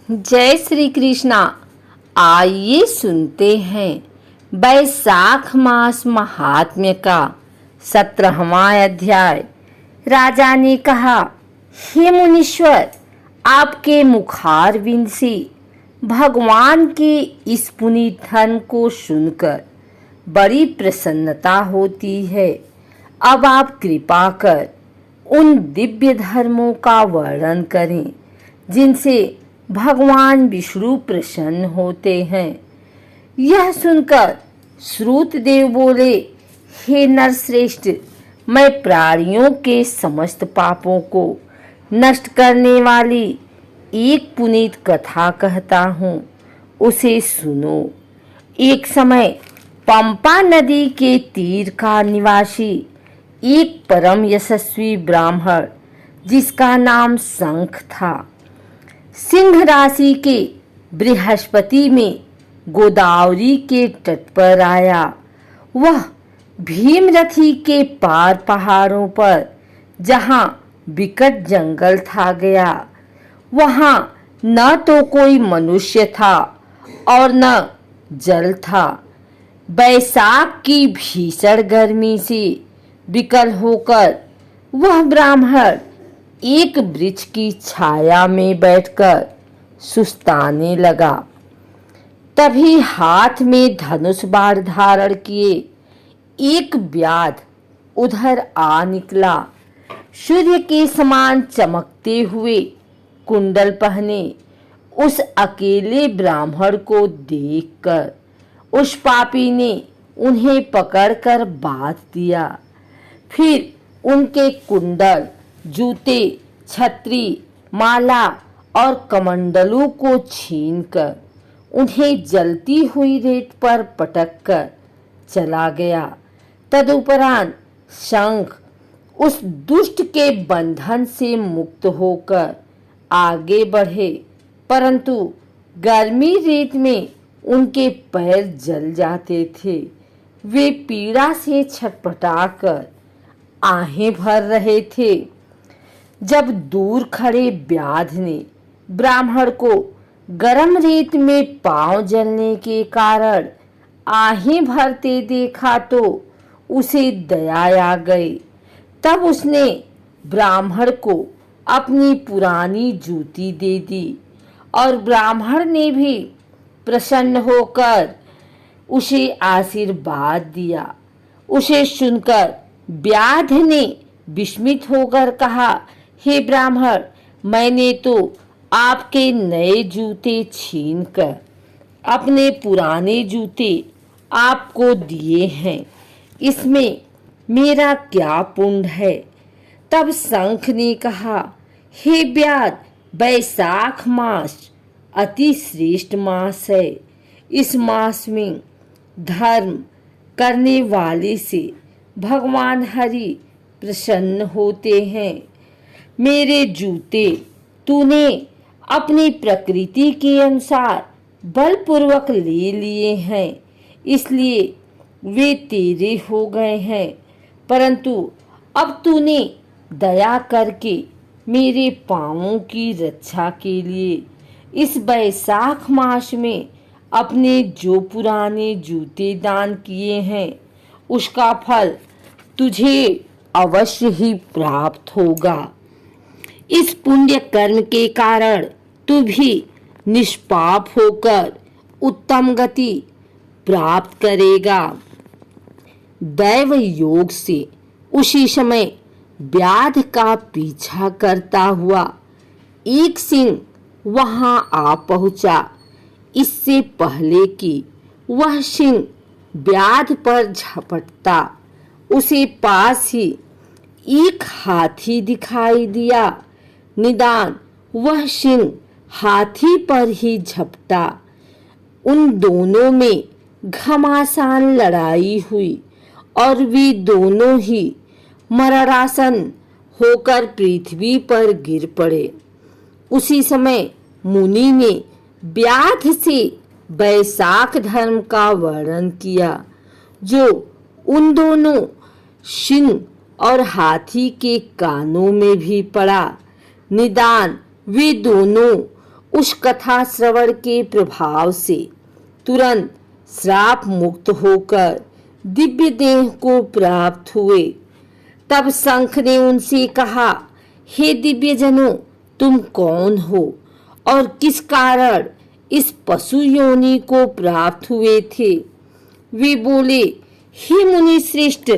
जय श्री कृष्णा। आइए सुनते हैं बैसाख मास महात्म्य का 17वां अध्याय। राजा ने कहा, हे मुनीश्वर, आपके मुखारविंद से भगवान के इस पुनीत धर्म को सुनकर बड़ी प्रसन्नता होती है। अब आप कृपा कर उन दिव्य धर्मों का वर्णन करें जिनसे भगवान विष्णु प्रसन्न होते हैं। यह सुनकर श्रुतदेव बोले, हे नरश्रेष्ठ, मैं प्राणियों के समस्त पापों को नष्ट करने वाली एक पुनीत कथा कहता हूँ, उसे सुनो। एक समय पंपा नदी के तीर का निवासी एक परम यशस्वी ब्राह्मण, जिसका नाम शंख था, सिंह राशि के बृहस्पति में गोदावरी के तट पर आया। वह भीमरथी के पार पहाड़ों पर जहाँ विकट जंगल था गया। वहाँ न तो कोई मनुष्य था और न जल था। बैसाख की भीषण गर्मी से विकल होकर वह ब्राह्मण एक वृक्ष की छाया में बैठकर सुस्ताने लगा। तभी हाथ में धनुष बाण धारण किए एक व्याध उधर आ निकला। सूर्य के समान चमकते हुए कुंडल पहने उस अकेले ब्राह्मण को देखकर उस पापी ने उन्हें पकड़कर बांध दिया। फिर उनके कुंडल, जूते, छतरी, माला और कमंडलों को छीनकर उन्हें जलती हुई रेत पर पटककर चला गया। तदुपरांत शंख उस दुष्ट के बंधन से मुक्त होकर आगे बढ़े, परंतु गर्मी रेत में उनके पैर जल जाते थे। वे पीड़ा से छटपटाकर आहें भर रहे थे। जब दूर खड़े व्याध ने ब्राह्मण को गरम रेत में पांव जलने के कारण आहें भरते देखा तो उसे दया आ गई। तब उसने ब्राह्मण को अपनी पुरानी जूती दे दी और ब्राह्मण ने भी प्रसन्न होकर उसे आशीर्वाद दिया। उसे सुनकर व्याध ने विस्मित होकर कहा, हे ब्राह्मण, मैंने तो आपके नए जूते छीनकर अपने पुराने जूते आपको दिए हैं, इसमें मेरा क्या पुण्य है। तब शंख ने कहा, हे व्याध, बैसाख मास अति श्रेष्ठ मास है। इस मास में धर्म करने वाले से भगवान हरि प्रसन्न होते हैं। मेरे जूते तूने अपनी प्रकृति के अनुसार बलपूर्वक ले लिए हैं, इसलिए वे तेरे हो गए हैं। परंतु अब तूने दया करके मेरे पांवों की रक्षा के लिए इस बैसाख मास में अपने जो पुराने जूते दान किए हैं, उसका फल तुझे अवश्य ही प्राप्त होगा। इस पुण्य कर्म के कारण तू भी निष्पाप होकर उत्तम गति प्राप्त करेगा। दैव योग से उसी समय व्याध का पीछा करता हुआ एक सिंह वहां आ पहुंचा। इससे पहले कि वह सिंह व्याध पर झपटता, उसे पास ही एक हाथी दिखाई दिया। निदान वह सिंह हाथी पर ही झपटा। उन दोनों में घमासान लड़ाई हुई और वे दोनों ही मरणासन होकर पृथ्वी पर गिर पड़े। उसी समय मुनि ने व्याध से बैसाख धर्म का वर्णन किया, जो उन दोनों सिंह और हाथी के कानों में भी पड़ा। निदान वे दोनों उस कथा श्रवण के प्रभाव से तुरंत श्राप मुक्त होकर दिव्य देह को प्राप्त हुए। तब शंख ने उनसे कहा, हे दिव्यजनों, तुम कौन हो और किस कारण इस पशु योनि को प्राप्त हुए थे? वे बोले, हे मुनि श्रेष्ठ,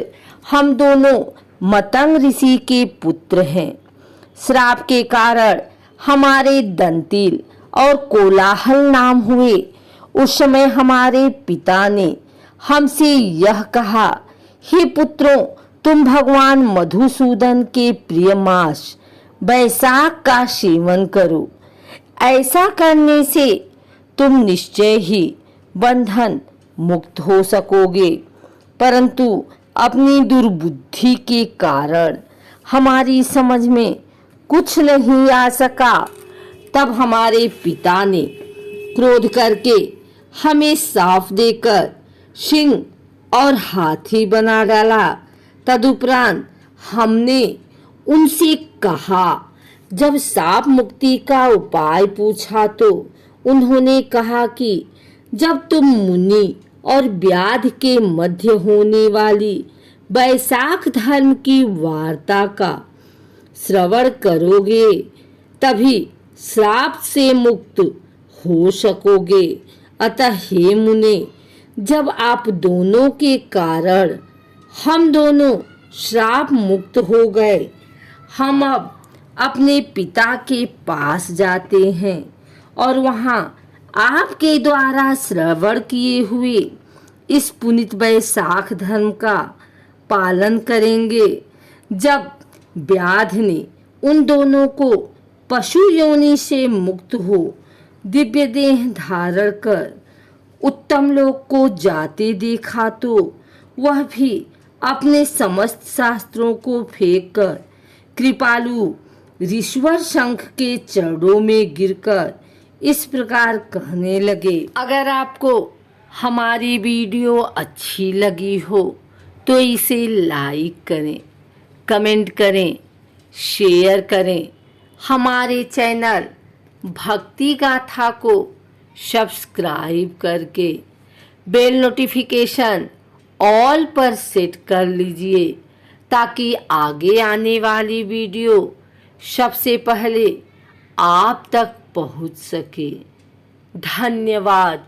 हम दोनों मतंग ऋषि के पुत्र हैं। श्राप के कारण हमारे दंतिल और कोलाहल नाम हुए। उस समय हमारे पिता ने हमसे यह कहा, हे पुत्रों, तुम भगवान मधुसूदन के प्रिय मास बैसाख का सेवन करो। ऐसा करने से तुम निश्चय ही बंधन मुक्त हो सकोगे। परंतु अपनी दुर्बुद्धि के कारण हमारी समझ में कुछ नहीं आ सका। तब हमारे पिता ने क्रोध करके हमें साफ देकर सिंह और हाथी बना डाला। तदुपरांत हमने उनसे कहा, जब साप मुक्ति का उपाय पूछा तो उन्होंने कहा कि जब तुम मुनि और व्याध के मध्य होने वाली बैसाख धर्म की वार्ता का श्रवण करोगे तभी श्राप से मुक्त हो सकोगे। अतः हे मुने, जब आप दोनों के कारण हम दोनों श्राप मुक्त हो गए, हम अब अपने पिता के पास जाते हैं और वहाँ आपके द्वारा श्रवण किए हुए इस पुनीत बैसाख धर्म का पालन करेंगे। जब व्याध ने उन दोनों को पशु योनि से मुक्त हो दिव्य देह धारण कर उत्तम लोक को जाते देखा तो वह भी अपने समस्त शास्त्रों को फेंक कर कृपालु ऋषवर शंख के चरणों में गिरकर इस प्रकार कहने लगे। अगर आपको हमारी वीडियो अच्छी लगी हो तो इसे लाइक करें, कमेंट करें, शेयर करें। हमारे चैनल भक्ति गाथा को सब्सक्राइब करके बेल नोटिफिकेशन ऑल पर सेट कर लीजिए ताकि आगे आने वाली वीडियो सबसे पहले आप तक पहुंच सके। धन्यवाद।